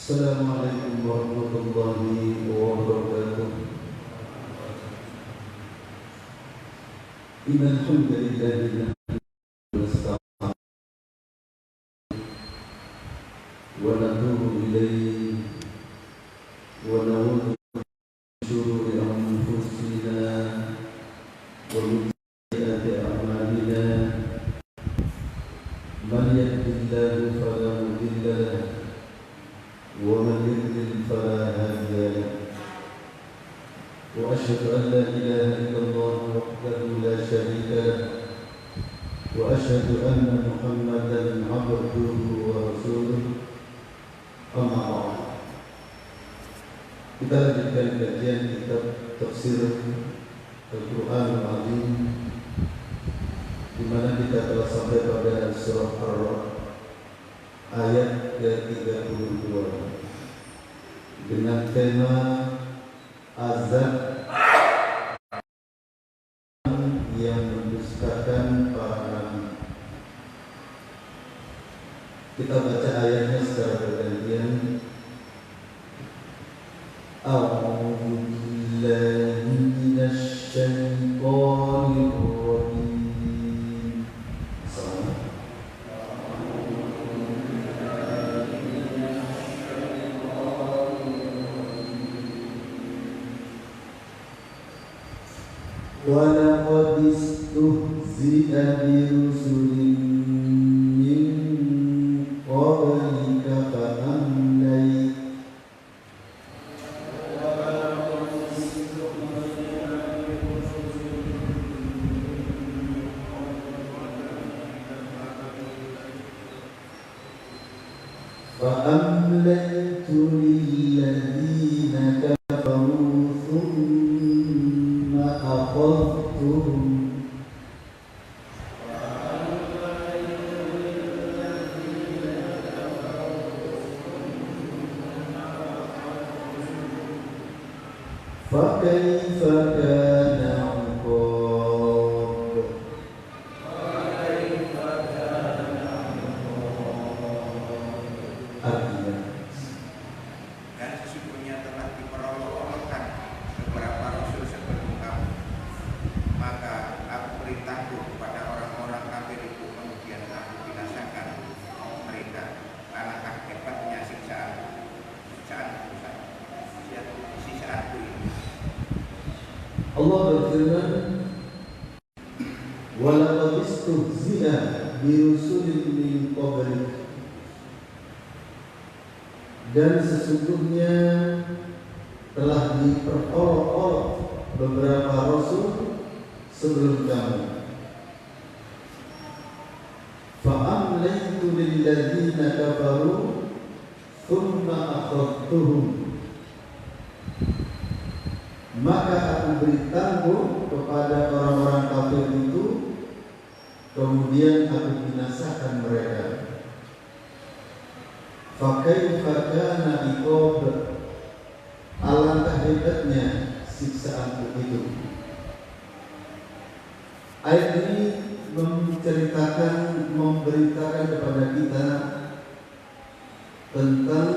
Assalamualaikum warahmatullahi wabarakatuh. Innal hamdalillah wa natubu ilayhi wa na'udzu min shururi anfusina wa min sayyiati a'malina. Man yahdihillahu fala mudilla lahu wa man yudlil fala hadiya lahu. وأشهد أن لا إله إلا الله وحده لا شريك له وأشهد أن محمدا عبده ورسوله. أما بعد. Kita lanjutkan kajian kitab tafsir Al-Quran Al-Azim, di mana kita telah sampai pada surah Ar-Ra'd ayat ke-32 dengan tema azab yang mendustakan para nabi. Kita baca ayatnya secara bergantian. A'udzu billahi minasy syaithanir rajim. وَلَقَدِ اسْتُهْزِئَ بِرُسُلٍ مِّن قَبْلِكَ فَأَمْلَيْتُ لِلَّذِينَ كَفَرُوا ثُمَّ أَخَذْتُهُمْ. فَكَيْفَ كَانَ عِقَابِ. Artinya, dan sesungguhnya telah diperolok-olokkan beberapa rasul sebelum kamu, maka aku beritahu kepada orang-orang kafir itu, kemudian aku binasakan mereka karena hebatnya siksaanku ini. Allah berfirman, وَلَقَدِ اسْتُهْزِئَ بِرُسُلٍ مِّن قَبْلِكَ. Dan sesungguhnya telah diperolok-olok beberapa rasul sebelum kamu. فَأَمْلَيْتُ لِلَّذِينَ كَفَرُوا ثُمَّ أَخَذْتُهُمْ. Maka aku beri tangguh kepada orang-orang kafir itu, kemudian aku binasakan mereka. Fakaifa kana iqab. Alangkah hebatnya siksaanku itu. Ayat ini memberitakan kepada kita tentang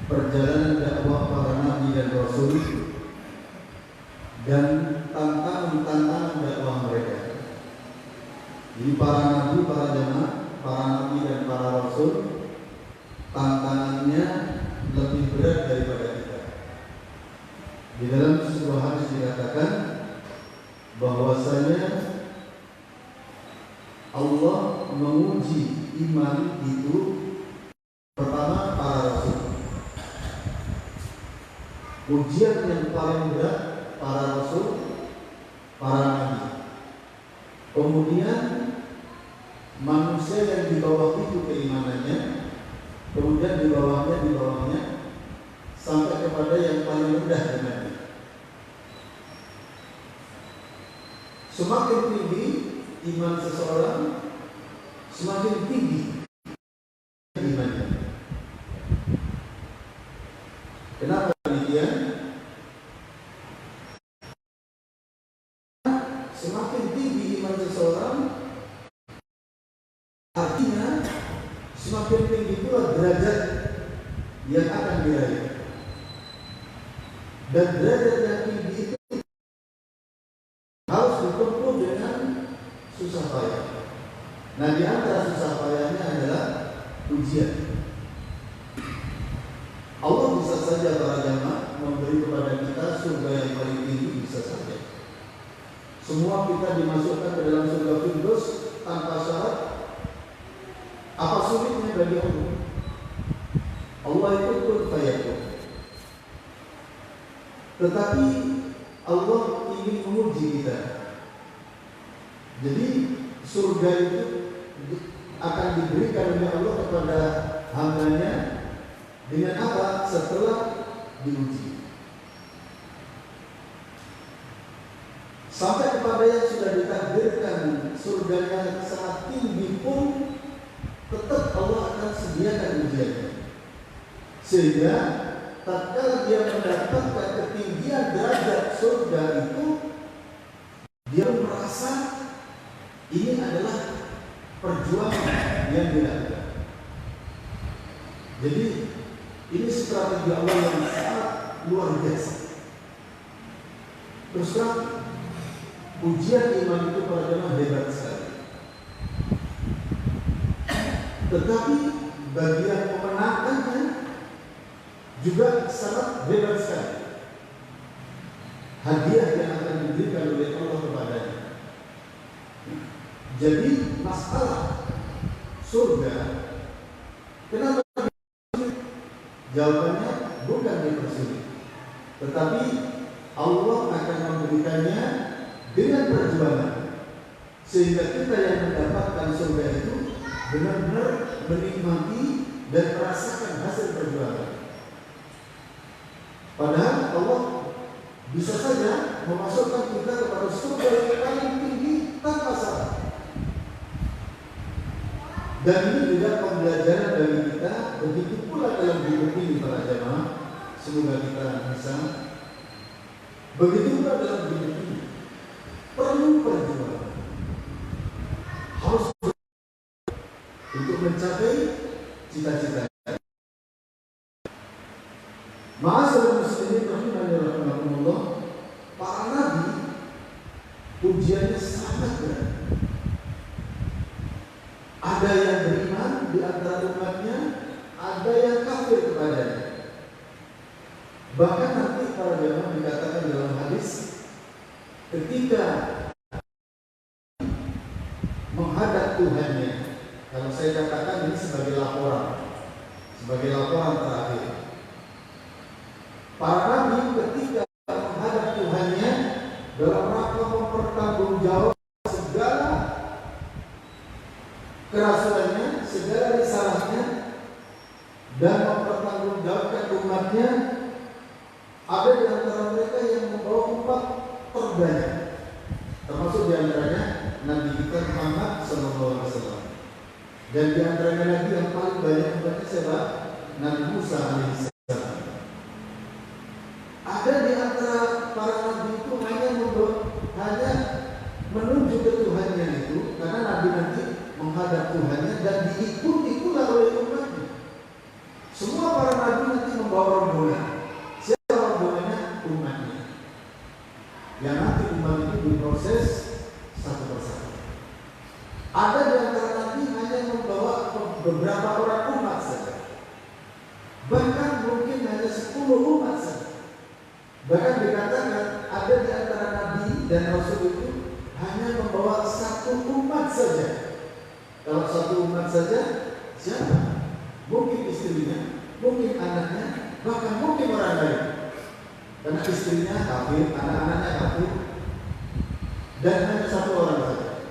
perjalanan dakwah para nabi dan rasul dan tantangan dakwah mereka. Jadi para nabi, para jamaah, para nabi dan para rasul, tantangannya lebih berat daripada kita. Di dalam sebuah hadis dikatakan bahwasanya Allah menguji iman itu pertama para rasul. Ujian yang paling berat para rasul, para nabi. Kemudian manusia yang di bawah itu keimanannya, kemudian di bawahnya sampai kepada yang paling rendah imannya. Semakin tinggi iman seseorang, semakin tinggi imannya. Kenapa demikian? Semakin tinggi iman seseorang, artinya semakin semakin tinggi pula derajat yang akan diraih. Dan derajat yang tinggi itu harus ditempuh dengan susah payah. Nah, di antara susah payahnya adalah ujian. Allah bisa saja para jamaah memberi kepada kita surga yang paling tinggi, bisa saja. Semua kita dimasukkan ke dalam surga Firdaus tanpa syarat. Apa sulitnya bagi Allah? Allah itu kun fayakun. Tetapi Allah ingin menguji kita. Jadi surga itu akan diberikan oleh Allah kepada hambanya dengan apa? Setelah diuji. Sampai kepada yang sudah ditakdirkan surga yang sangat tinggi pun tetap Allah akan sediakan ujiannya. Sehingga tatkala dia mendapatkan ketinggian derajat surga itu, dia merasa ini adalah perjuangan yang dilakukan. Jadi ini strategi Allah yang sangat luar biasa. Terus terang, ujian iman itu pada jemaah hebat sekali. Tetapi bagi yang memenangkannya juga sangat hebat sekali. Hadiah yang akan diberikan oleh Allah kepadanya. Jadi masalah surga, kenapa? Jawabannya bukan dipersulit, tetapi Allah akan memberikannya dengan perjuangan, sehingga kita yang mendapatkan surga itu benar-benar menikmati dan merasakan hasil perjuangan. Padahal Allah bisa saja memasukkan kita kepada surga yang paling tinggi tanpa syarat. Dan ini juga pembelajaran bagi kita, begitu pula dalam hidup ini para jemaah. Semoga kita bisa. Begitu pula dalam hidup ini perlu perjuangan, harus untuk mencapai cita-cita. Ma'asyiral muslimin rahimanillah, para nabi ujiannya sangat berat. Ada yang beriman di antara umatnya, ada yang kafir kepadanya. Bahkan nanti para jemaah dikatakan dalam hadis, ketika menghadap Tuhannya, kalau saya katakan ini sebagai laporan terakhir. Para nabi ketika menghadap Tuhannya dalam rangka mempertanggungjawabkan segala kerasulannya, segala risalahnya, dan mempertanggungjawabkan umatnya, ada di antara mereka yang membawa umat terbanyak, termasuk di antaranya Nabi kita Muhammad SAW. Dan di antaranya Nabi yang paling banyak umatnya siapa? Nabi Musa alaihissalam. Ada di antara para nabi itu hanya menuju ke Tuhannya itu, karena Nabi nanti menghadap Tuhannya dan diikuti pula oleh umatnya. Semua para nabi nanti membawa rombongan. Siapa rombongannya? Umatnya. Yang nanti umat itu diproses satu persatu. Ada di antara nabi hanya membawa beberapa orang umat saja. Bahkan mungkin hanya 10 umat saja. Bahkan dikatakan ada di antara nabi dan rasul itu hanya membawa satu umat saja. Kalau satu umat saja, siapa? Mungkin istrinya, mungkin anaknya, bahkan mungkin orang lain. Karena istrinya kafir, anak-anaknya kafir, dan hanya satu orang saja.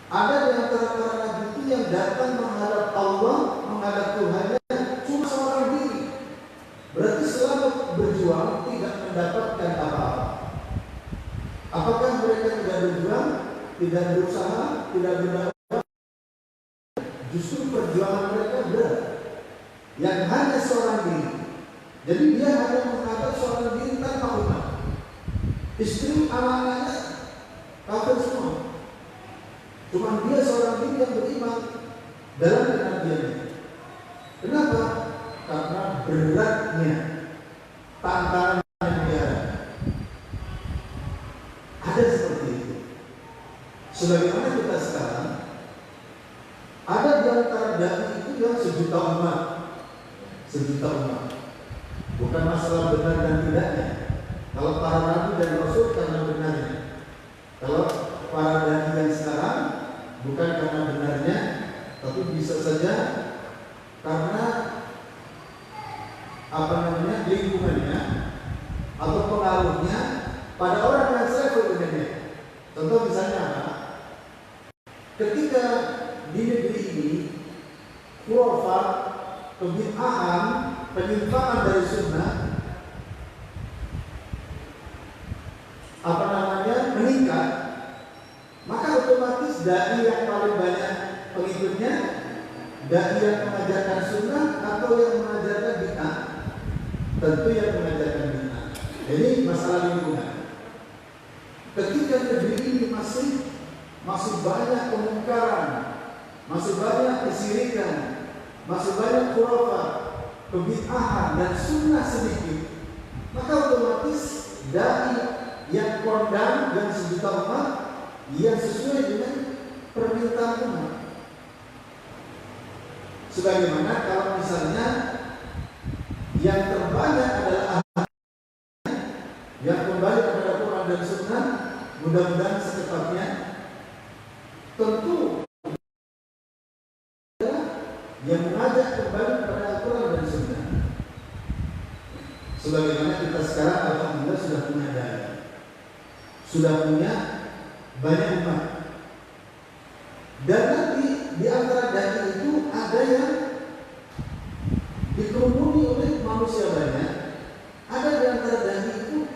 Ada di antara para nabi itu yang datang menghadap Allah, menghadap Tuhannya cuma seorang diri. Berarti selama berjuang tidak mendapatkan apa-apa. Apakah mereka tidak berjuang, tidak berusaha, tidak berdakwah? Justru perjuangan mereka berat. Yang hanya seorang diri. Jadi dia hanya menghadap seorang diri tanpa umat. Istri, anak-anaknya kafir semua. Cuma dia seorang diri yang beriman dalam bagian itu. Kenapa? Karena beratnya tantangan yang dihadapi. Ada seperti itu. Sebagaimana kita sekarang, ada di antara dai itu yang sejuta umat. Sejuta umat. Bukan masalah benar dan tidaknya. Kalau para nabi dan rasul karena benarnya. Kalau para dai yang sekarang bukan karena benarnya, tapi bisa saja karena lingkungannya atau pengaruhnya pada orang yang selevel dengannya. Contoh misalnya apa? Ketika di negeri ini khurafat, kebid'ahan, penyimpangan dari sunnah meningkat, maka otomatis dai yang paling banyak pengikutnya dai yang mengajarkan sunnah atau yang mengajarkan bid'ah? Tentu yang mengajarkan bid'ah. Jadi masalah lingkungan. Ketika negeri ini masih banyak kemungkaran, masih banyak kesyirikan, masih banyak khurafat, kebid'ahan dan sunnah sedikit, maka otomatis dai yang kondang yang sejuta umat yang sesuai dengan permintaan umat. Sebagaimana kalau misalnya yang terbanyak adalah yang kembali kepada Quran dan Sunnah, mudah-mudahan secepatnya, tentu yang mengajak kembali kepada Quran dan Sunnah. Sebagaimana kita sekarang alhamdulillah sudah punya dai, sudah punya banyak umat. Dan nanti di antara dai itu ada yang dikerumuni oleh manusia banyak. Ada di antara dai itu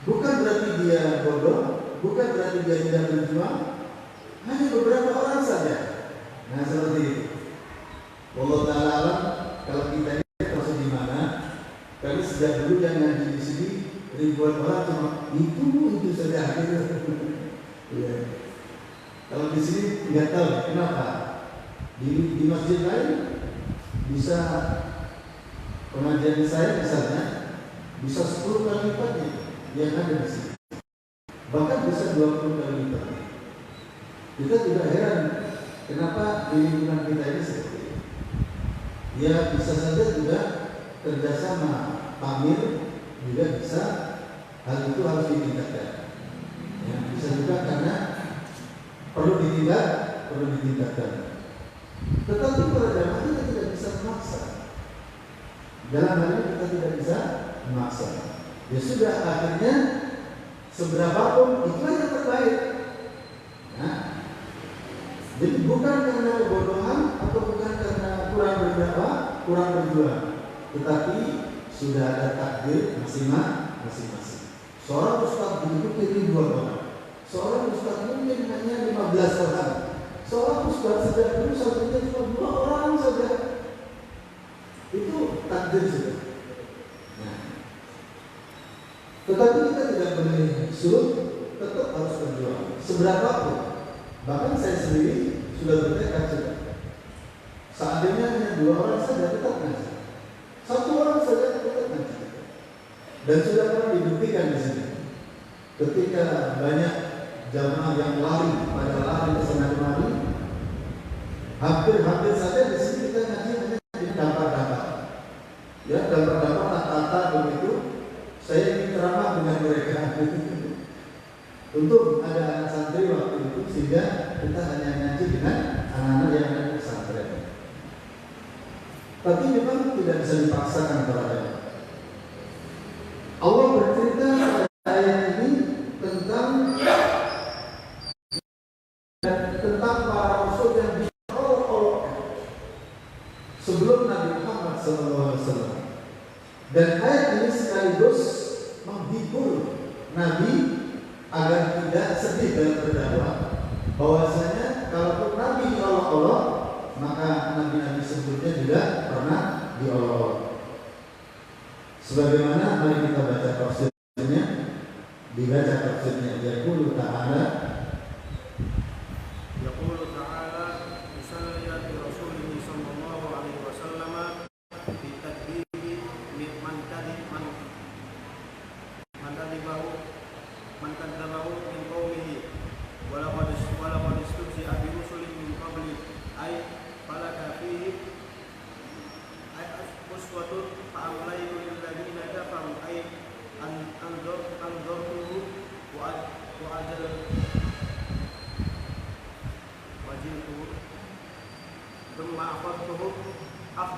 bukan berarti dia bodoh, bukan berarti dia tidak berjuang, hanya beberapa orang saja. Nah seperti itu. Allah Ta'ala alam, kalau kita ini terus di mana? Kami sejak dulu yang ngaji di sini ribuan orang cuma itu saja. Ya. Kalau di sini nggak tahu kenapa di masjid lain bisa pengajian saya misalnya bisa 10 kali lipatnya yang ada di sini, bahkan bisa 20 kali lipatnya. Kita juga heran kenapa di lingkungan kita ini seperti ini. Ya bisa saja juga kerjasama pamir juga bisa, hal itu harus ditingkatkan. Ya, bisa juga karena perlu ditingkatkan. Tetapi para jamaah kita tidak bisa memaksa. Dalam hal ini kita tidak bisa memaksa. Ya sudah, akhirnya seberapapun itulah yang terbaik. Nah, jadi bukan karena kebodohan atau bukan karena kurang berdakwah, kurang berjuang, tetapi sudah ada takdir masing-masing. Seorang ustaz diikuti ribuan orang. Seorang ustaz mungkin hanya 15 orang. Seorang ustaz sejak dulu satunya cuma 2 orang saja. Itu takdir sudah. Nah, tetapi kita tidak boleh surut, tetap harus berjuang. Seberapapun. Bahkan saya sendiri sudah bertekad sudah. Seandainya hanya 2 orang saja tetap ngaji. 1 orang saja tetap ngaji. Dan sudah pernah dibuktikan di sini. Ketika banyak jamaah yang lari ke sana kemari, hampir saja di sini kita ngaji hanya di dampak-dampak. Ya, dampak-dampak tata begitu. Saya ingin ceramah dengan mereka. Untuk ada anak santri waktu itu sehingga kita hanya ngaji dengan anak-anak yang ada di pesantren. Tapi memang tidak bisa dipaksakan kepadanya. Allah bercerita pada ayat ini tentang para rasul yang diolok-olok sebelum Nabi Muhammad SAW. Dan ayat ini sekaligus menghibur Nabi agar tidak sedih dalam berdakwah, bahwasanya kalaupun Nabi diolok-olok, maka nabi-nabi sebelumnya juga pernah diolok-olok. Sebagaimana mari kita baca tafsirnya, dibaca tafsirnya. Yaqulu ta'ala, يقول تعالى بسنة رسوله صلى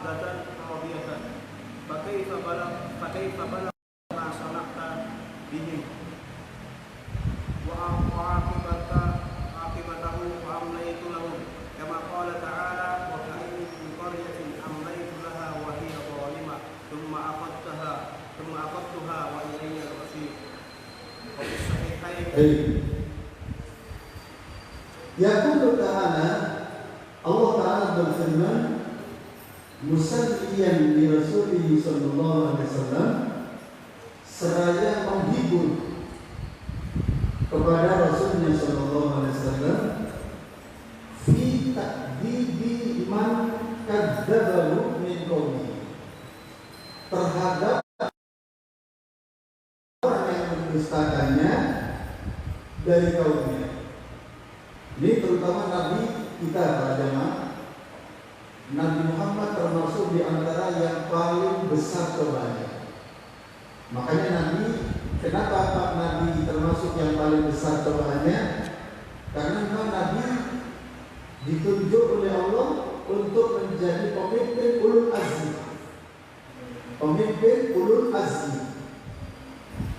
'abdatan radiyatan fa kaifa balagha ma sana'ta bihi wa aqibatahu wa amlaytu lahum kama qala ta'ala wa ka'ayyin min qaryatin amlaytu laha wa hiya zalimah thumma aqadtuha wa ilayya al-masir. Wa fi sahihain Yaqulu ta'ala, Allah Ta'ala berfirman, musalliyan li Rasulih sallallahu alaihi wasallam, seraya menghibur kepada Rasulnya sallallahu alaihi wasallam, fi takdibi man kadzabahu min qaumi, terhadap orang yang mendustakannya dari kaumnya. Ini terutama Nabi kita para jemaah. Nabi Muhammad termasuk di antara yang paling besar cobaannya. Makanya kenapa Pak Nabi termasuk yang paling besar cobaannya? Karena memang Nabi ditunjuk oleh Allah untuk menjadi pemimpin ulul azmi. Pemimpin ulul azmi.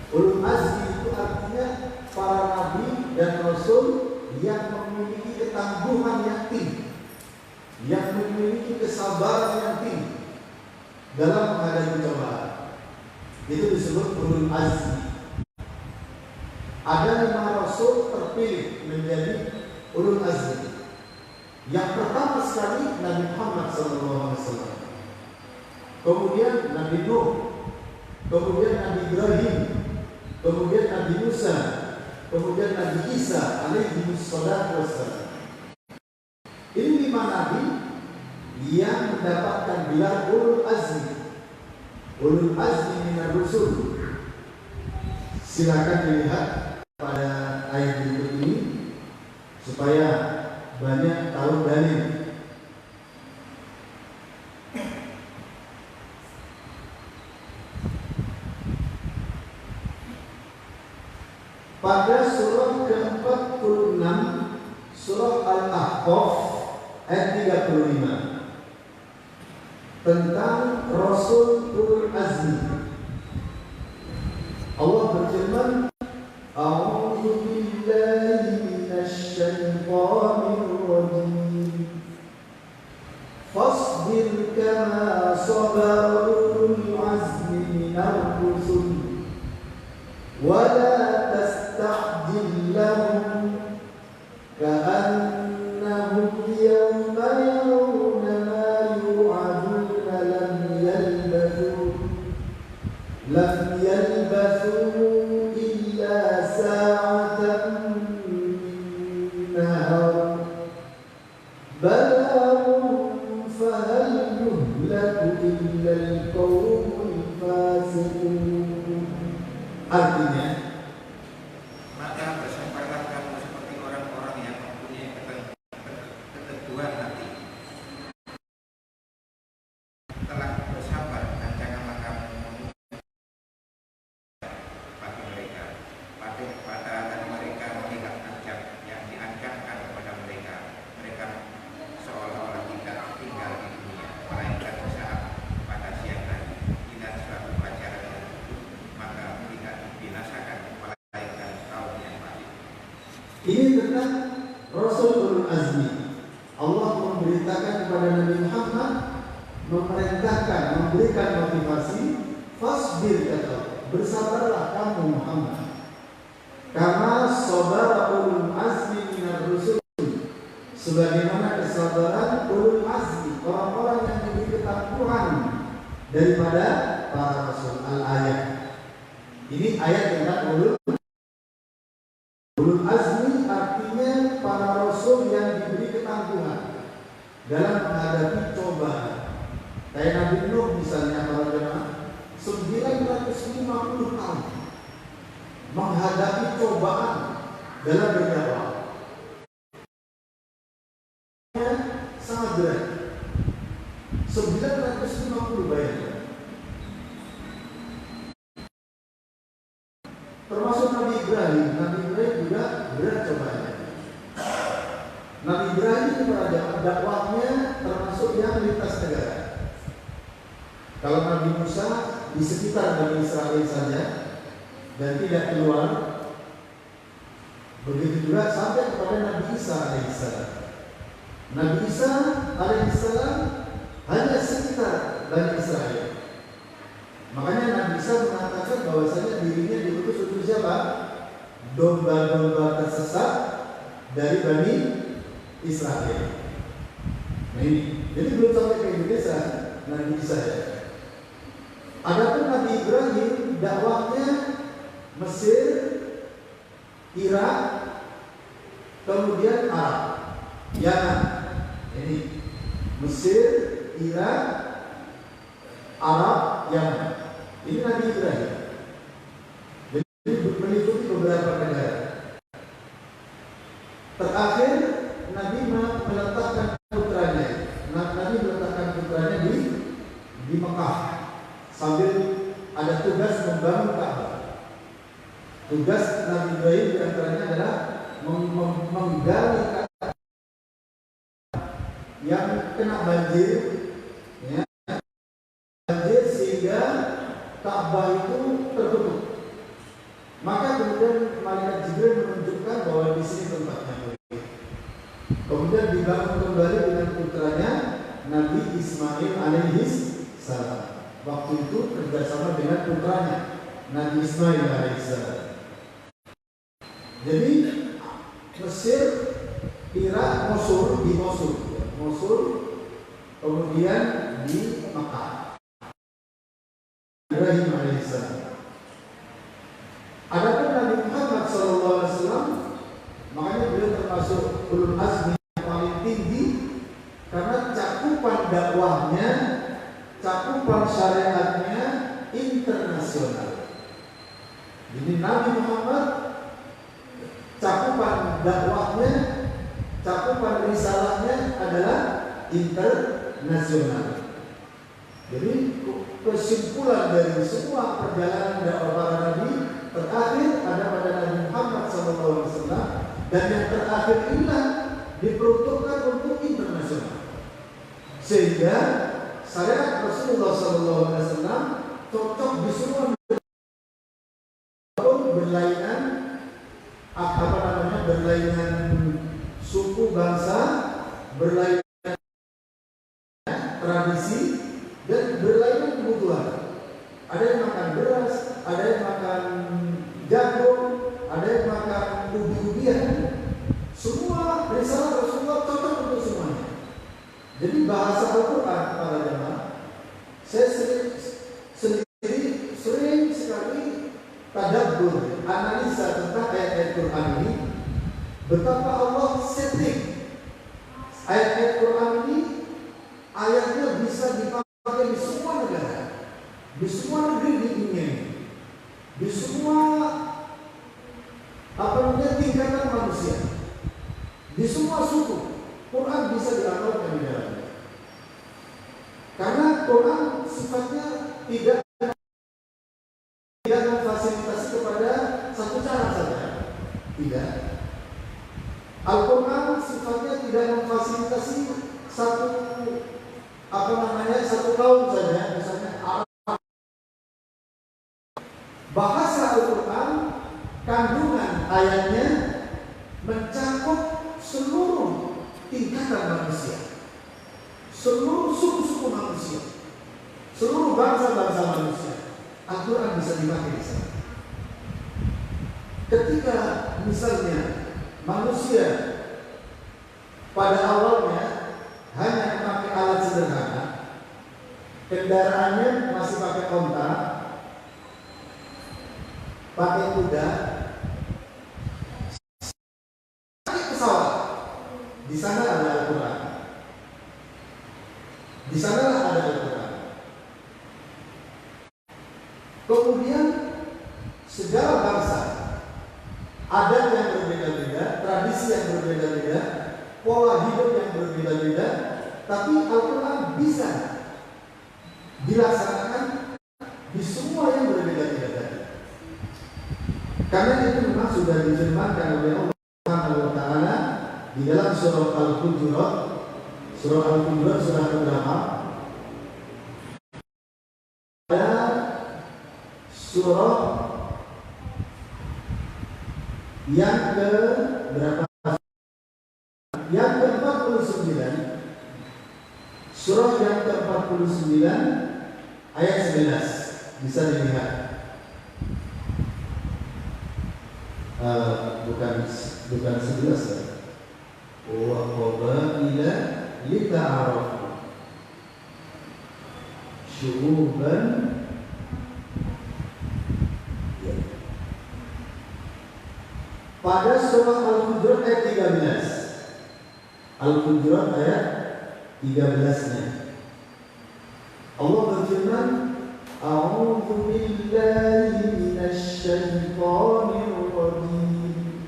Ulul azmi itu artinya para nabi dan rasul yang memiliki ketangguhan yang tinggi, yang memiliki kesabaran yang tinggi dalam menghadapi cobaan. Itu disebut ulul azmi. Ada 5 rasul terpilih menjadi ulul azmi. Yang pertama sekali Nabi Muhammad SAW, kemudian Nabi Nuh, kemudian Nabi Ibrahim, kemudian Nabi Musa, kemudian Nabi Isa alaihi wassalatu wassalam. Ini 5 nabi yang mendapatkan gelar ulul azmi. Ulul azmi minar rusul. Silakan dilihat pada ayat berikut ini supaya banyak tahu dalil. Pada surah ke-46 surah Al-Ahqaf ayat 35 tentang Rasul ulul azmi, Allah berfirman, A'udzu billahi minasy syaithanir rajim. Fasbir kama sabara ulul azmi minar rusul wa la tasta'jil lahum ka'annahum yawma yarawna ma yu'aduna lam yalbathu illa sa'atan min nahar balaghun fahal yuhlaku illa al-qawmul fasiqun. Artinya, maka bersabarlah kamu seperti orang-orang yang mempunyai keteguhan hati. Telah bersabar dan janganlah kamu bagi mereka pada mereka melihat azab yang diancamkan kepada mereka. Mereka seolah-olah tidak tinggal di dunia, melainkan sesaat pada siang hari. Ingat suatu pelajaran yang maka tidak dibinasakan melainkan kaum yang balik. ini tentang Rasul ulul azmi. Allah memberitakan kepada Nabi Muhammad, memerintahkan, memberikan motivasi, fasbir, kata, bersabarlah kamu Muhammad. Kama sabara ulul azmi minar rusul, sebagaimana kesabaran ulul azmi, orang-orang yang diberi ketangguhan daripada para rasul. Al-ayat. Ini ayat tentang ulul azmi, artinya para rasul yang diberi ketangguhan dalam menghadapi cobaan. Kayak Nabi Nuh misalnya, para jemaah, 950 tahun menghadapi cobaan dalam berdakwah. Sangat berat. 950, bayangkan. Termasuk Nabi Ibrahim juga berat cobaannya. Nabi Ibrahim para jemaah dakwahnya termasuk yang lintas negara. Kalau Nabi Musa di sekitar Bani Israel saja dan tidak keluar, begitu juga sampai kepada Nabi Isa alaihissalam. Nabi Isa alaihissalam hanya sekitar Bani Israel. Makanya Nabi Isa mengatakan bahwasanya dirinya diutus untuk siapa? Domba-domba tersesat dari Bani Israel. Nah ini, jadi belum sampai ke Indonesia Nabi Isa ya. Adapun Nabi Ibrahim dakwahnya Mesir, Irak, kemudian Arab, Yaman. Ini Mesir, Irak, Arab, Yaman. Ini Nabi Ibrahim. Jadi meliputi beberapa negara. Terakhir Nabi meletakkan putranya. Nabi meletakkan putranya di Mekah sambil ada tugas membangun Ka'bah. Tugas Nabi Ibrahim diantaranya adalah menggali Ka'bah yang kena banjir, ya, banjir sehingga Ka'bah itu tertutup. Maka kemudian malaikat Jibril menunjukkan bahwa di sini tempatnya. Kemudian dibangun kembali dengan putranya Nabi Ismail alaihissalam. Waktu itu kerjasama dengan putranya Nabi Ismail alaihissalam. Jadi Mesir, Irak, Mosul, kemudian di Makkah. Ibrahim alaihissalam. Adapun Nabi Muhammad SAW, makanya beliau termasuk ulul azmi yang paling tinggi karena cakupan dakwahnya, cakupan syariatnya internasional. Jadi Nabi Muhammad cakupan dakwahnya, cakupan risalahnya adalah internasional. Jadi kesimpulan dari semua perjalanan dakwah para nabi terakhir ada pada Nabi Muhammad SAW, dan yang terakhir inilah diperuntukkan untuk internasional. Sehingga syariat Rasulullah SAW cocok di semua berlainan berlainan suku bangsa, berlainan tradisi, dan berlainan kebutuhan. Ada yang makan beras, ada yang makan jagung, ada yang makan ubi-ubian. Semua risalah Rasulullah cocok untuk semuanya. Jadi bahasa Al-Quran para jemaah, saya sering sekali tadabbur, analisa tentang ayat-ayat Quran ini. Betapa Allah setting ayat-ayat Quran ini, ayatnya bisa dipakai di semua negara, di semua negeri di dunia ini, di semua tingkatan manusia, di semua suku. Quran bisa diamalkan di dalamnya. Karena Quran sifatnya tidak memfasilitasi kepada satu cara saja. Tidak. Al-Quran sifatnya tidak memfasilitasi satu kaum saja, misalnya Arab. Bahasa Al-Quran, kandungan ayatnya mencakup seluruh tingkatan manusia, seluruh suku-suku manusia, seluruh bangsa-bangsa manusia. Al-Quran bisa dipakai di sana. Ketika misalnya manusia pada awalnya hanya memakai alat sederhana, kendaraannya masih pakai onta, pakai kuda, pakai pesawat. Di sana ada Al-Quran. Di sana ada Al-Quran. Kemudian segala bangsa, adat yang berbeda-beda, tradisi yang berbeda-beda, pola hidup yang berbeda-beda, tapi Al-Quran bisa dilaksanakan di semua yang berbeda-beda tadi. Karena itu memang sudah difirmankan oleh Allah Subhanahu wa taala di dalam surah Al-Hujurat, surah keberapa? surah yang ke berapa? Yang ke-49. Surah yang ke-49 ayat 11. Bisa dilihat. Bukan 11 ya. Wa qabaila lita'arafu syu'uban. Pada surah Al-Hujurat ayat 13. Al-Hujurat ayat 13-nya. Allah berfirman, A'udzu billahi minasy syaithanir rajim.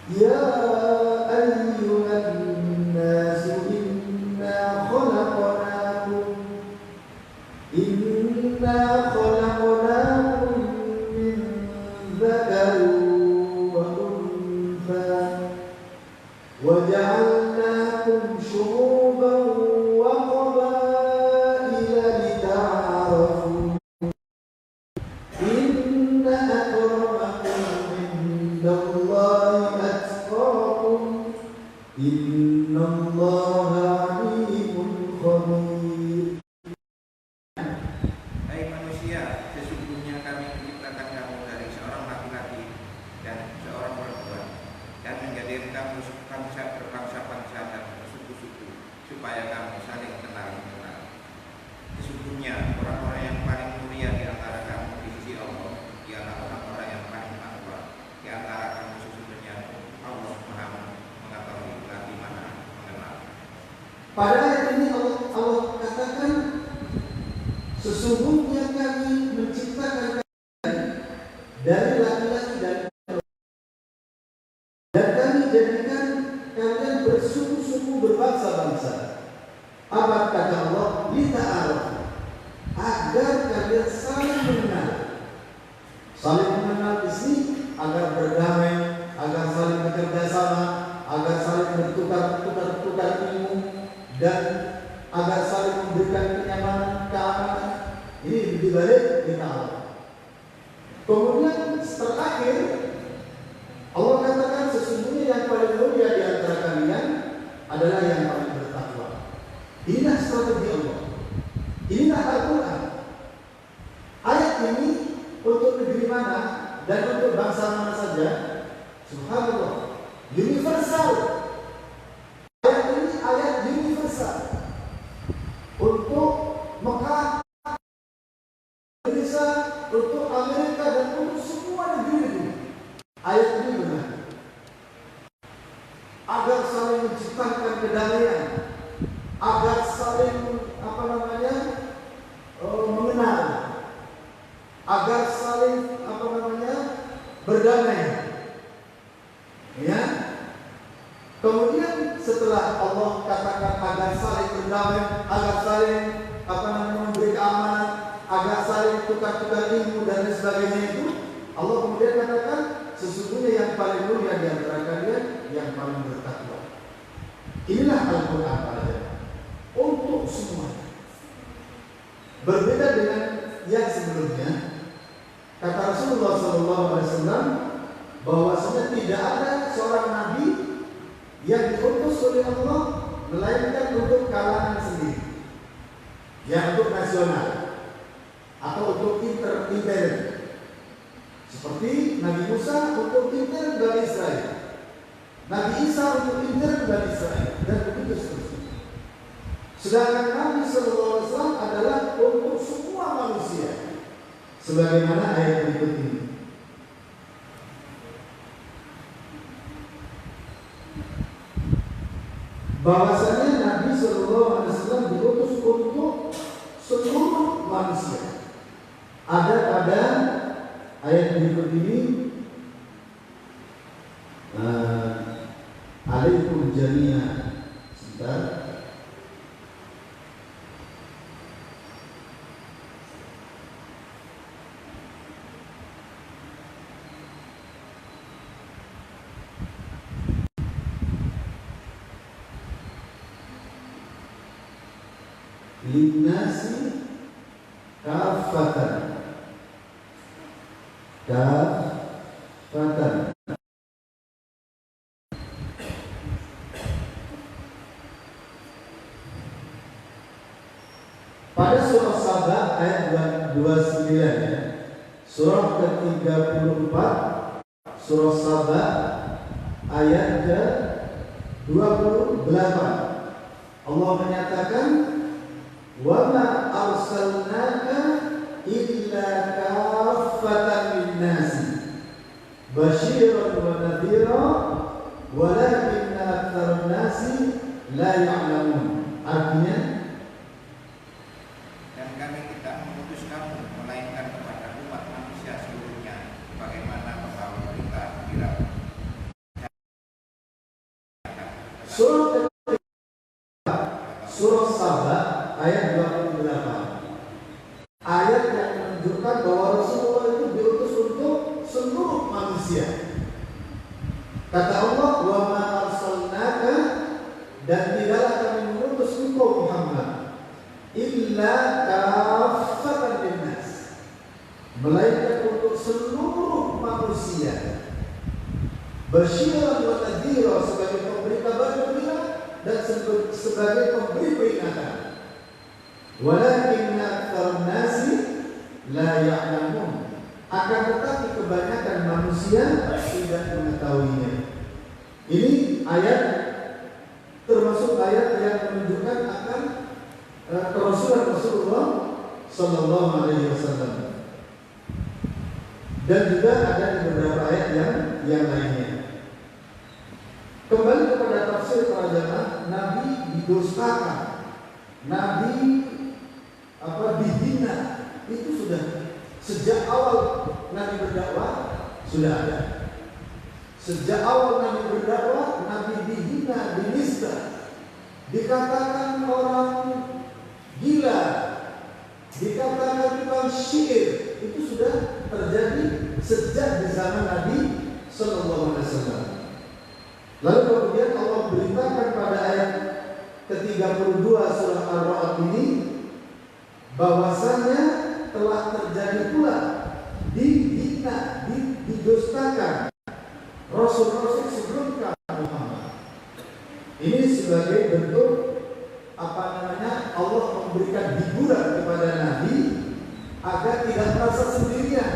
Ya ayyuhan nasu inna khalaqnakum min dzakarin wa untha wa ja'alnakum syu'uban wa qabaila lita'arafu inna akramakum indallahi atqakum innallaha 'alimun khabir. Hai manusia, sesungguhnya kami menciptakan kamu dari seorang laki-laki dan seorang perempuan, dan menjadikan kamu berbangsa-bangsa dan bersuku-suku, supaya kamu saling kenal-mengenal. Sesungguhnya orang-orang yang paling mulia di antara kamu di sisi Allah ialah orang-orang yang paling takwa di antara kamu. Sesungguhnya Allah Maha mengetahui lagi Maha mengenal. Pada ayat ini Allah katakan, sesungguhnya kami menciptakan kalian dari laki-laki dan kami jadikan kalian bersuku-suku, berbangsa-bangsa. Apa kata Allah? Lita'arafu, agar kalian saling mengenal. Saling mengenal di sini agar berdamai, agar saling bekerja sama, agar saling bertukar ilmu, dan agar saling memberikan kenyamanan, keamanan. Ini dibalik lita'arafu. Kemudian terakhir Allah katakan, sesungguhnya yang paling mulia di antara kalian adalah yang paling bertakwa. Inilah strategi Allah. Inilah Al-Quran. Ayat ini untuk negeri mana dan untuk bangsa mana saja, subhanallah, universal. Ayat ini ayat universal untuk Mekah, Indonesia, untuk Amerika, dan untuk semua negeri. Ayat ini benar, agar saling menciptakan kedamaian, agar saling mengenal, agar saling berdamai. Ya. Kemudian setelah Allah katakan agar saling berdamai, agar saling memberi keamanan, agar saling tukar-tukar ilmu dan lain sebagainya itu, Allah kemudian katakan, sesungguhnya yang paling mulia di antara kalian yang paling bertakwa. Inilah Al-Quran pada jemaah untuk semuanya. Berbeda dengan yang sebelumnya, kata Rasulullah SAW bahwasanya tidak ada seorang nabi yang diutus oleh Allah melainkan untuk kalangan sendiri, yang untuk nasional atau untuk intern. Seperti Nabi Musa untuk intern Bani Israel, Nabi Isa untuk intern Bani Israel, dan begitu seterusnya. Sedangkan Nabi SAW adalah untuk semua manusia, sebagaimana ayat berikut ini. Bahwasanya Nabi SAW diutus untuk seluruh manusia. Ada pada ayat berikut ini, alaikum jami'an. Sebentar. Linnasi kafatan. Kafatan. Pada surah Saba ayat 29 ya. Surah ke-34 surah Saba ayat ke-28 Allah menyatakan wa ma arsalnaka illa kaffatan lin-nasi basyiran wa nadhira walakinna aktsarun nasi la ya'lamun. Artinya, dan kami tidak mengutus kamu melainkan kepada umat manusia seluruhnya bagaimana membawa berita gembira. Surah Saba ayat 28 ayat yang menunjukkan bahwa Rasulullah itu diutus untuk seluruh manusia. Kata Allah, wa ma arsalnaka, dan tidaklah kami mengutus engkau Muhammad illa kaffatan linnas, melainkan untuk seluruh manusia, basyiran wa nadhira, sebagai pemberi kabar gembira dan sebagai pemberi peringatan. Walakinna aktsarun nasi la ya'lamun, akan tetapi kebanyakan manusia tidak mengetahuinya. Ini ayat termasuk ayat yang menunjukkan akan kerasulan Rasulullah Sallallahu Alaihi Wasallam, dan juga ada di beberapa ayat yang lainnya. Kembali kepada tafsir para jamaah, Nabi didustakan, Nabi dihina, itu sudah sejak awal Nabi berdakwah sudah ada. Sejak awal Nabi berdakwah, Nabi dihina, dinista, dikatakan orang gila, dikatakan tukang syair. Itu sudah terjadi sejak di zaman Nabi Sallallahu Alaihi Wasallam. Lalu kemudian Allah beritakan pada ayat ke-32 surah Ar-Ra'd ini bahwasanya telah terjadi pula dihina, didustakan Rasul-Rasul sebelum Muhammad. Ini sebagai bentuk Allah memberikan hiburan kepada Nabi agar tidak merasa sendirian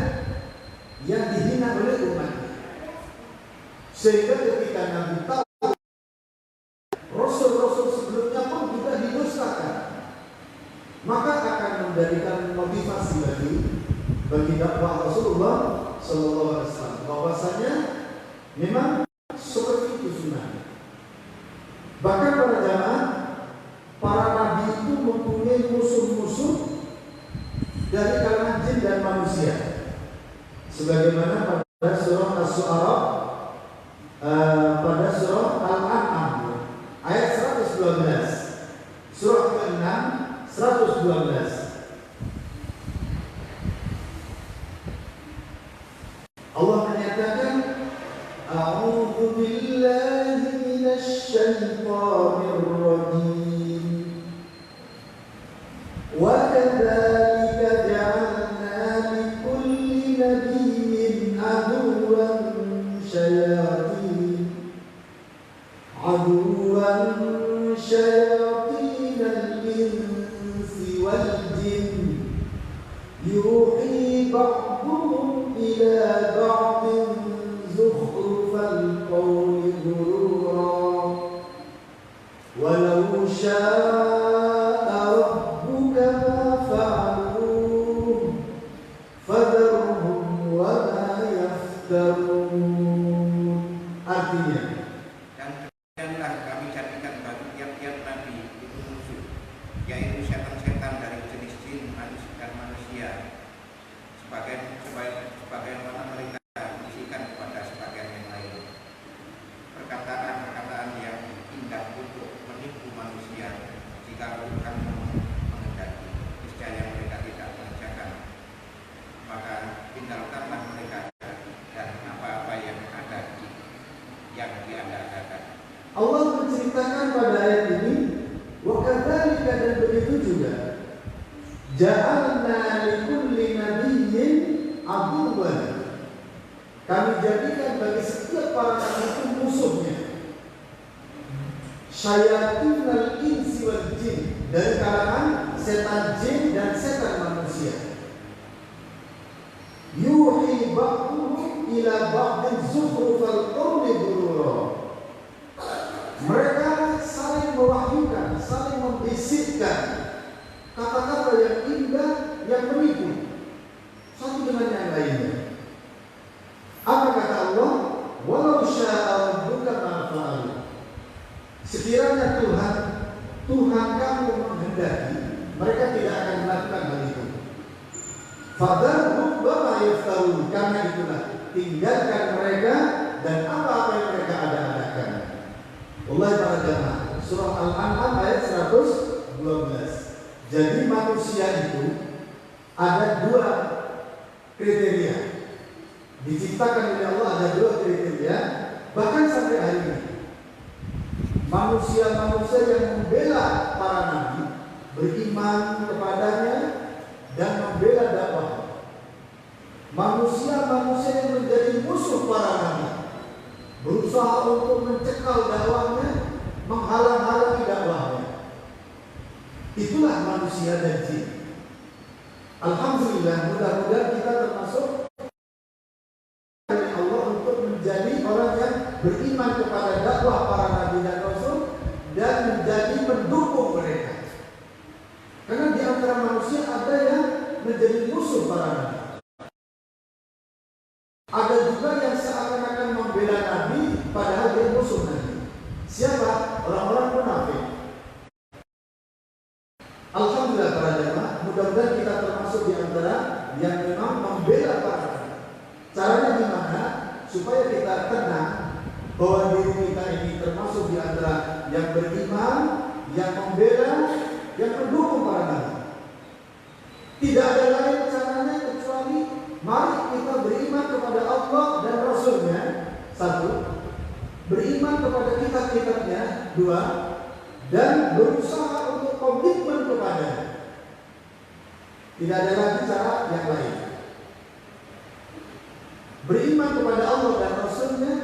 yang dihina oleh umatnya. Sehingga ketika Nabi tahu Rasul-Rasul sebelumnya pun juga didustakan, maka akan menjadikan motivasi bagi dakwah Rasulullah Sallallahu Alaihi Wasallam bahwasanya memang seperti itu sunnah. Bahkan para jamaah, para nabi itu mempunyai musuh-musuh dari kalangan jin dan manusia, sebagaimana pada surah Asy-Syu'ara, pada surah Al-An'am ayat 112, surah ke-6 112. Allah menyatakan, A'udzu billahi minasy syaithanir rajim. Wa kadzalika ja'alna likulli nabiyyin aduwwan syayatinal insi wal jin yuhi ba'duhum ila ba'din zukhrufal qawli ghurura walau sya'a rabbuka ma fa'aluhu fadharhum wa ma yaftarun. Artinya, dan demikianlah kami jadikan bagi tiap-tiap nabi itu musuh, yaitu setan-setan dari jenis jin dan manusia, sebagaimana mereka bisikan kepada sebagian yang lain, perkataan-perkataan yang indah untuk menipu manusia. Jika bukan menghendaki, niscaya mereka tidak mengerjakan, maka tinggalkanlah mereka dan apa-apa yang ada yang diadakan. Allah menceritakan pada ayat ini, wa kadzalika, dan begitu juga, ja'alna kami jadikan bagi setiap para nabi itu musuhnya. Syayatinal insi wal jin, dari kalangan setan jin dan setan manusia. Yuhi ba'duhum ila ba'din zukhrufal qawli ghurura. Mereka saling mewahyukan, saling membisikkan kata-kata yang indah, yang menipu satu dengan yang lainnya. Apa kata Allah? Walau sya'a rabbuka ma fa'alu. Sekiranya Tuhan kamu menghendaki, mereka tidak akan melakukan hal itu. Fadharhum wa ma yaftarun. Karena itulah, tinggalkan mereka dan apa-apa yang mereka ada-adakan. Allah para jamaah, surah Al-An'am ayat 112. Jadi manusia itu ada dua kriteria. Diciptakan oleh Allah ada dua kriteria. Bahkan sampai hari ini, manusia-manusia yang membela para nabi, beriman kepadanya dan membela dakwah. Manusia-manusia yang menjadi musuh para nabi, berusaha untuk mencekal dakwahnya, menghalang-halangi dakwahnya. Itulah manusia dan jin. Alhamdulillah, mudah-mudahan kita termasuk dari Allah untuk menjadi orang yang beriman kepada dakwah para nabi dan rasul dan menjadi pendukung mereka. Karena di antara manusia ada yang menjadi musuh para nabi. Ada juga yang seakan-akan membela nabi padahal dia musuh nabi. Siapa? Orang-orang munafik. Alhamdulillah para jemaah, mudah-mudahan kita termasuk di antara yang memang membela para nabi. Caranya gimana? Supaya kita tenang bahwa diri kita ini termasuk di antara yang beriman, yang membela, yang mendukung para nabi. Tidak ada lain caranya kecuali mari kita beriman kepada Allah dan Rasulnya. Satu, beriman kepada kitab-kitabnya. Dua, dan berusaha untuk komitmen kepadanya. Tidak ada lagi cara yang lain. Beriman kepada Allah dan Rasulnya,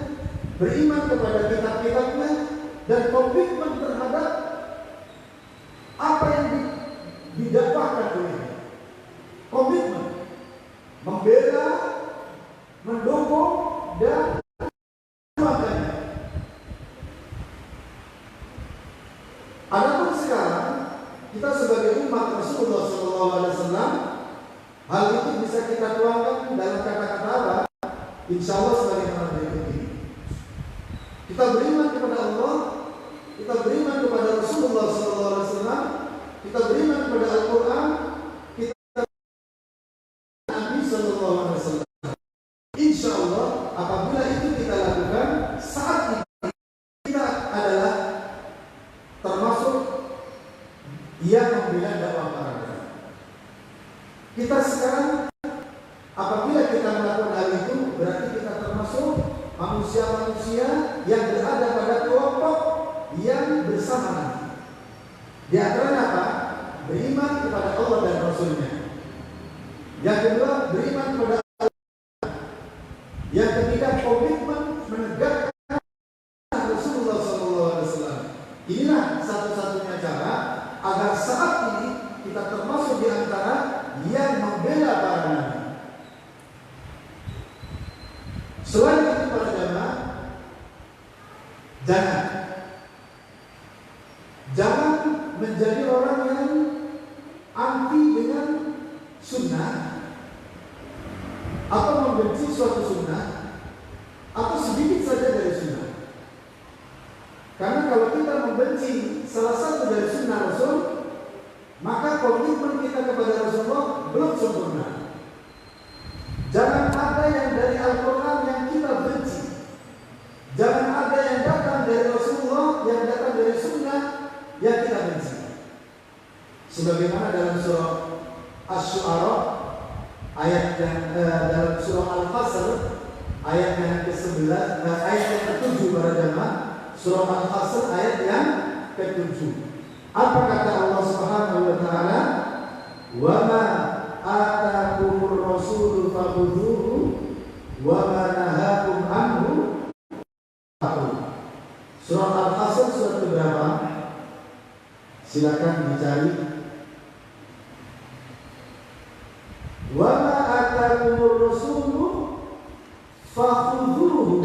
beriman kepada kitab-kitabnya, dan komitmen terhadap apa yang didakwahkan olehnya. Komitmen membela, mendukung, dan melakukannya. Adapun sekarang kita sebagai umat Rasulullah SAW, hal itu bisa kita tuangkan dalam kata-kata apa? Insya Allah sebagaimana berikut ini. Kita beriman kepada Allah, kita beriman kepada Rasulullah SAW, kita beriman kepada Al-Quran, kita Nabi SAW. Insya Allah apabila itu kita lakukan, saat ini kita adalah termasuk yang membela dakwah para nabi. Kita sekarang apabila kita melakukan hal itu, berarti kita termasuk manusia-manusia yang berada pada kelompok yang bersama Nabi. Di antaranya apa? Beriman kepada Allah dan Rasulnya. Yang kedua, beriman kepada Allah. Yang ketiga, komitmen menegakkan Rasulullah SAW. Inilah satu-satunya cara agar saat ini kita termasuk di antara yang membela para nabi. Selain itu para jamaah, jangan menjadi orang yang anti dengan sunnah atau membenci suatu sunnah atau sedikit saja dari sunnah. Karena kalau kita membenci salah satu dari sunnah Rasul, maka komitmen kita kepada Rasulullah belum sempurna. Jangan ada yang dari Al-Quran yang kita benci. Jangan ada yang datang dari Rasulullah, yang datang dari sunnah yang kita benci. Sebagaimana dalam surah Asy-Syu'ara ayat yang dalam surah Al-Hasr ayat yang ke-11, ayat yang ke-7 para jamaah. Surah Al-Hasr ayat yang ke-7. Apa kata Allah Subhanahu wa taala? Wa ma atakumur rasulu fakhudhuhu wa ma nahakum anhu fa'u. Surah Al-Hasr surat keberapa? Silakan dicari. Wa ma atakumur rasulu fakhudhuhu,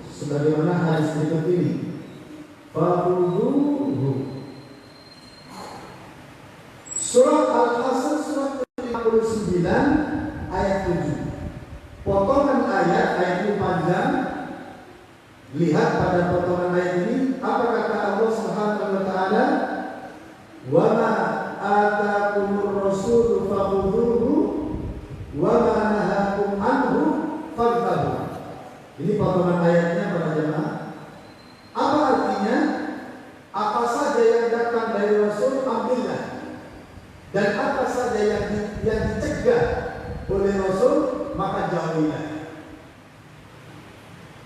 sebagaimana hadis berikut ini. Fakhudhuhu. Surah Al-Hasr surat ke-59 ayat 7. Potongan ayat ini panjang. Lihat pada potongan ayat ini apa kata Allah Subhanahu wa taala? Wa ma atakumur rasulu fakhudhuhu wa ma nahakum anhu fantahuu. Ini potongan ayatnya para jemaah. Apa artinya? Apa saja yang datang dari Rasul ambillah. Dan apa saja yang dicegah oleh Rasul maka jauhilah.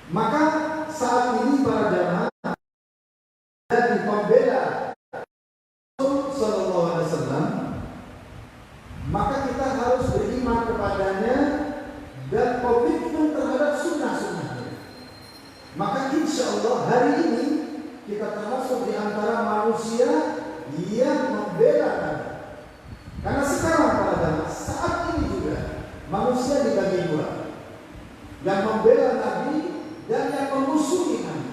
Maka saat ini para jamaah dan pembela Rasul Sallallahu Alaihi Wasallam, maka kita harus beriman kepadanya dan komitmen terhadap sunnah-sunnahnya. Maka insya Allah hari ini kita termasuk di antara manusia yang membela Nabi. Karena sekarang para jamaah, saat ini juga manusia dibagi dua, yang membela Nabi dan yang memusuhi Nabi.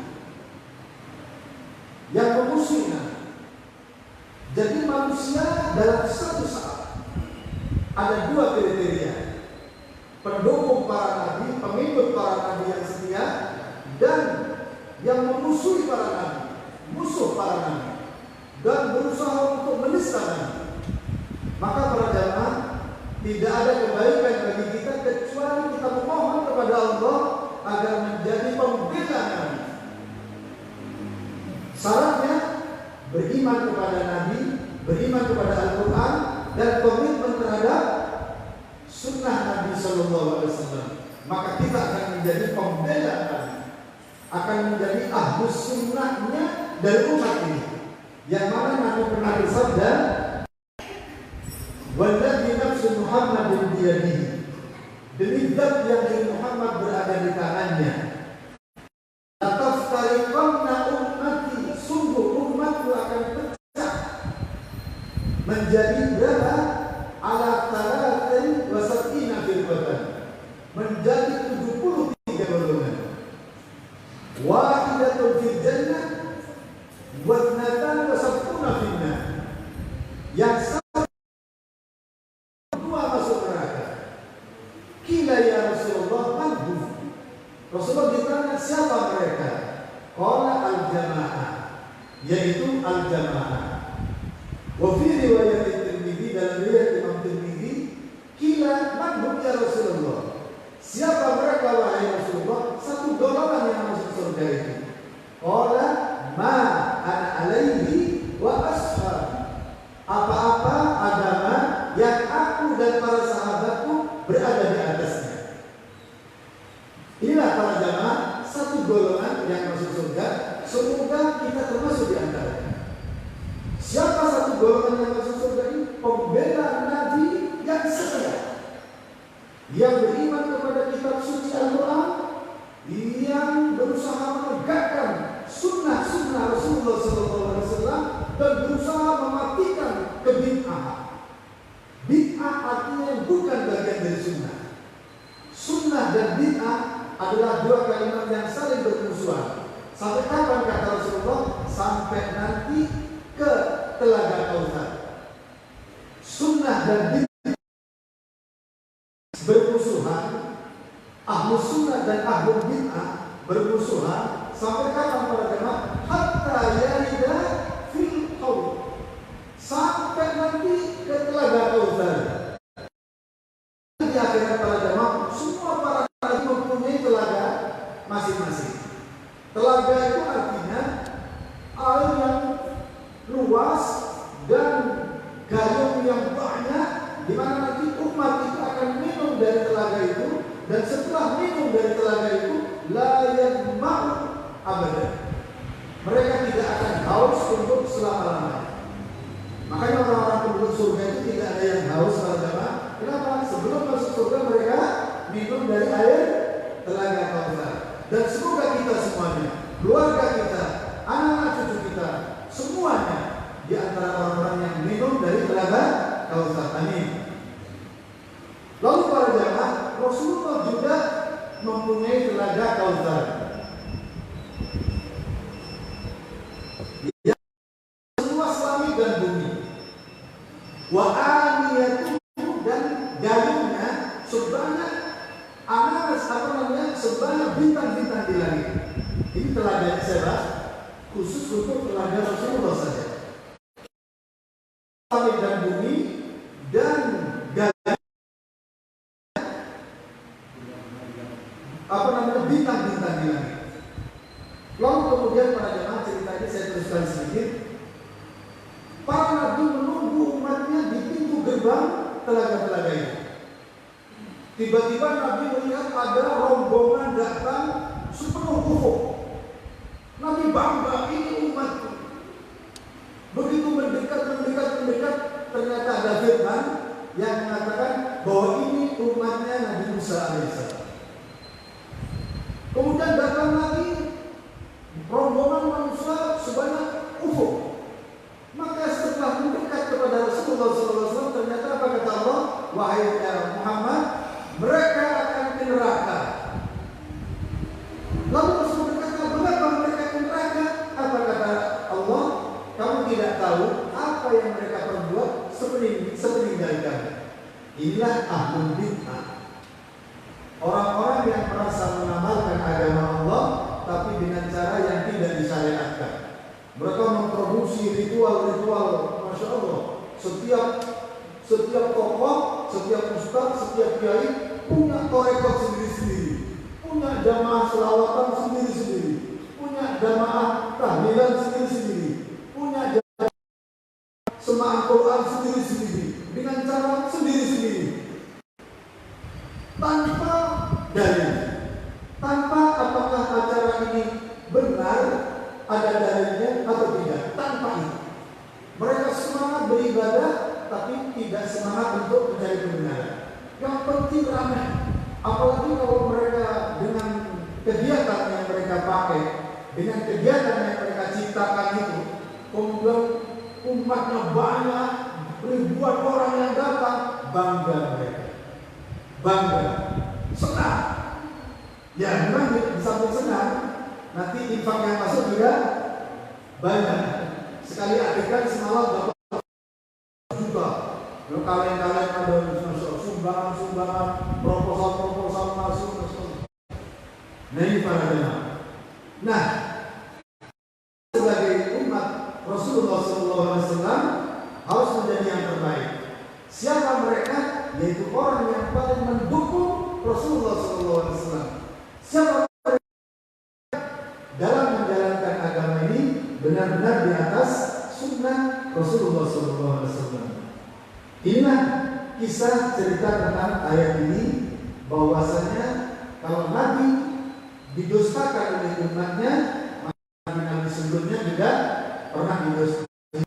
Yang memusuhi Nabi. Jadi manusia dalam satu saat ada dua kriteria: pendukung para Nabi, pengikut para Nabi yang setia, dan yang memusuhi para Nabi, musuh para Nabi, dan berusaha untuk menista Nabi. Maka para jamaah, tidak ada kebaikan bagi kita kecuali kita memohon kepada Allah agar menjadi pembela Nabi. Syaratnya beriman kepada Nabi, beriman kepada Al-Quran, dan komitmen terhadap sunnah Nabi Sallallahu Alaihi Wasallam. Maka kita akan menjadi pembela Nabi, akan menjadi ahlus sunnahnya dari umat ini. Yang mana Nabi pernah bersabda, walladzi nafsu Muhammadin biyadihi, demi zat yang diri Muhammad berada di tangannya, lataftariqanna ummati, sungguh umatku akan pecah menjadi berapa? Ala talatin wa sab'ina firqatan, menjadi 73 golongan. Wahidatun fil jannah wa ithnatan wa sab'una fil nar. Yang Rasulullah ditanya siapa mereka? Qala al-jamaah, yaitu al-jamaah. Wa fi riwayat Tirmidzi, dalam riwayat Imam Tirmidzi, kila man hum ya Rasulullah, siapa mereka wahai Rasulullah? Satu golongan yang masuk surga itu. Qala ma ana alaihi wa ashab, apa-apa agama yang aku dan para sahabatku berada di atasnya. Inilah para jamaah, satu golongan yang masuk surga. Semoga kita termasuk di antaranya. Siapa satu golongan yang masuk surga ini? Pembela Nabi yang setia, yang beriman kepada kitab suci Al-Quran, yang berusaha menegakkan sunnah-sunnah Rasulullah SAW, dan berusaha mematikan kebid'ahan. Bid'ah artinya yang bukan bagian dari sunnah. Sunnah dan bid'ah adalah dua kalimat yang saling bermusuhan. Sampai kapan kata Rasulullah? Sampai nanti ke Telaga Kautsar. Sunnah dan bid'ah bermusuhan, ahlu sunnah dan ahlu bid'ah bermusuhan. Sampai kapan para jemaah? Hatta yarida fil qaul, sampai nanti ke Telaga Kautsar. Di akhirat para jemaah, semua para nabi mempunyai telaga masing-masing. Telaga itu artinya air yang luas dan gayung yang banyak, di mana nanti umat itu akan minum dari telaga itu, dan setelah minum dari telaga itu la yadma'u abadan, mereka tidak akan haus untuk selama-lamanya. Makanya orang-orang penduduk surga itu tidak ada yang haus pada jamaah. Kenapa? Sebelum masuk surga mereka minum dari air telaga. ada Kautsar. Yang seluas langit dan bumi. Wa aniyatuhu, dan gayungnya sebanyak sebanyak bintang-bintang di langit. Ini telaga saya khusus untuk telaga Rasulullah saja. Langit dan bumi dan bintang-bintang di langit. Lalu kemudian para jemaah, cerita ini saya teruskan sedikit. Para nabi menunggu umatnya di pintu gerbang telaga-telaga itu. Tiba-tiba Nabi melihat ada rombongan datang sepenuh ufuk. Nabi bangga, ini umatku. Begitu mendekat, ternyata ada firman yang mengatakan bahwa ini umatnya Nabi Musa alaihissalam. Kemudian datang lagi rombongan manusia sebanyak ufuk. Maka setelah mendekat kepada Rasulullah SAW, ternyata apa kata Allah? Wahai Muhammad, mereka akan ke neraka. Lalu Rasul berkata, mengapa mereka ke neraka? Apa kata Allah? Kamu tidak tahu apa yang mereka perbuat sepeninggal kami. Inilah ahlul bid'ah. Orang-orang yang merasa mengamalkan agama Allah tapi dengan cara yang tidak disyariatkan. Mereka memproduksi ritual-ritual, masya Allah. Setiap tokoh, setiap ustaz, setiap kiai punya torekot sendiri-sendiri, punya jamaah selawatan sendiri-sendiri, punya jamaah tahlilan sendiri-sendiri, punya jamaah semaan Quran sendiri-sendiri, dengan cara sendiri-sendiri, tanpa dalil, tanpa apakah acara ini benar, ada dalilnya atau tidak, tanpa itu. Mereka semangat beribadah tapi tidak semangat untuk mencari kebenaran. Yang penting ramai. Apalagi kalau mereka dengan kegiatan yang mereka pakai, dengan kegiatan yang mereka ciptakan itu, kemudian umatnya banyak, ribuan orang yang datang, bangga mereka, bangga, senang. Ya memang di samping senang, nanti infak yang masuk juga banyak. Sekali adegan semalam dapat juta. Kalau kalian ada sumbangan, proposal masuk. Nah ini para jemaah. Nah, sebagai umat Rasulullah SAW harus menjadi yang terbaik. Siapa mereka? Yaitu orang yang paling mendukung Rasulullah SAW. Siapa mereka dalam menjalankan agama ini benar-benar di atas sunnah Rasulullah SAW. Inilah kisah cerita tentang ayat ini, bahwasanya kalau Nabi didustakan oleh umatnya, maka Nabi sebelumnya juga pernah didustakan.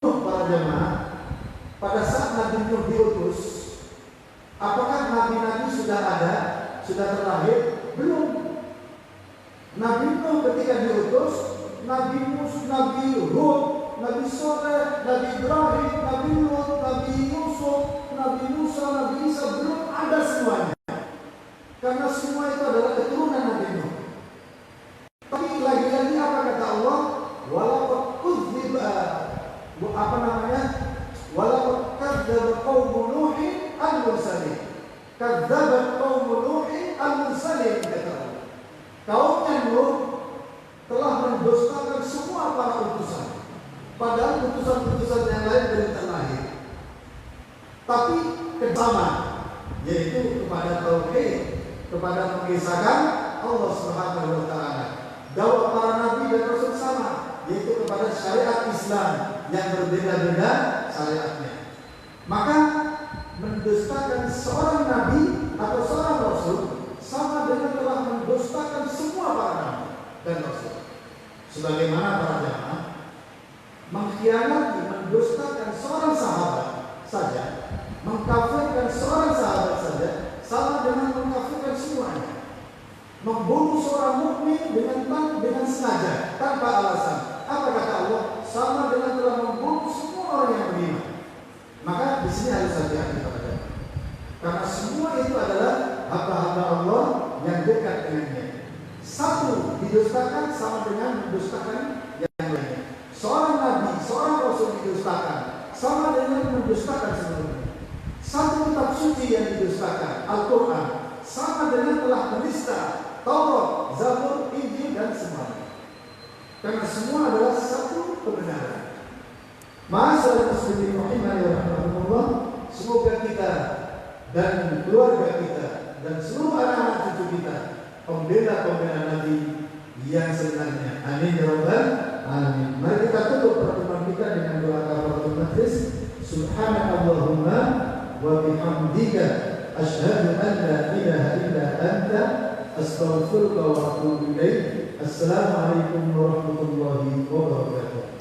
Para jemaah, pada saat Nabi Nuh diutus, apakah Nabi-Nabi sudah ada, sudah terlahir? Belum. Nabi Nuh ketika diutus, Nabi Musa, Nabi Hud, Nabi Soleh, Nabi Ibrahim, Nabi Lut, Nabi Yusuf, Nabi Musa, Nabi Isa belum ada semuanya. Karena semua itu adalah keturunan Nabi Nuh. Tapi lagi-lagi apa kata Allah? Walaqad kudziba walaqad kadzdzaba qaumu Nuhin al-mursalin. Kadzdzabat qaumu Nuhin al-mursalin, kata Allah. Kaumnya Nuh telah mendustakan semua para utusan. Padahal utusan-utusan yang lain belum terlahir. Tapi bersama, yaitu kepada tauhid, kepada mengisahkan Allah Subhanahu wa taala. Dakwah para nabi dan rasul sama, yaitu kepada syariat Islam yang berbeda-beda syariatnya. Maka mendustakan seorang nabi atau seorang rasul sama dengan telah mendustakan semua para nabi dan rasul. Sebagaimana para jamaah mengkhianati, mendustakan seorang sahabat saja, mengkafirkan seorang sahabat saja, sama dengan mengkafirkan semuanya. Membunuh seorang mukmin dengan sengaja, tanpa alasan. Apa kata Allah? Sama dengan telah membunuh semua orang yang beriman. Maka di sini harus hati-hati, karena semua itu adalah sama dengan mendustakan yang lainnya. Seorang nabi, seorang rasul didustakan sama dengan mendustakan sebelumnya. Satu kitab suci yang didustakan, Al-Quran, sama dengan telah menista Taurat, Zabur, Injil dan semuanya. Karena semua adalah satu kebenaran. Ma'asyiral muslimin rahimahullah, semoga kita dan keluarga kita dan seluruh anak-anak cucu kita pembela Nabi yang sebenarnya. Amin ya rabbal alamin. Mari kita tutup pertemuan kita dengan doa kafaratul majlis. Subhanakallahumma wa bihamdika asyhadu an la ilaha illa anta astaghfiruka wa atubu ilaik. Assalamualaikum warahmatullahi wabarakatuh.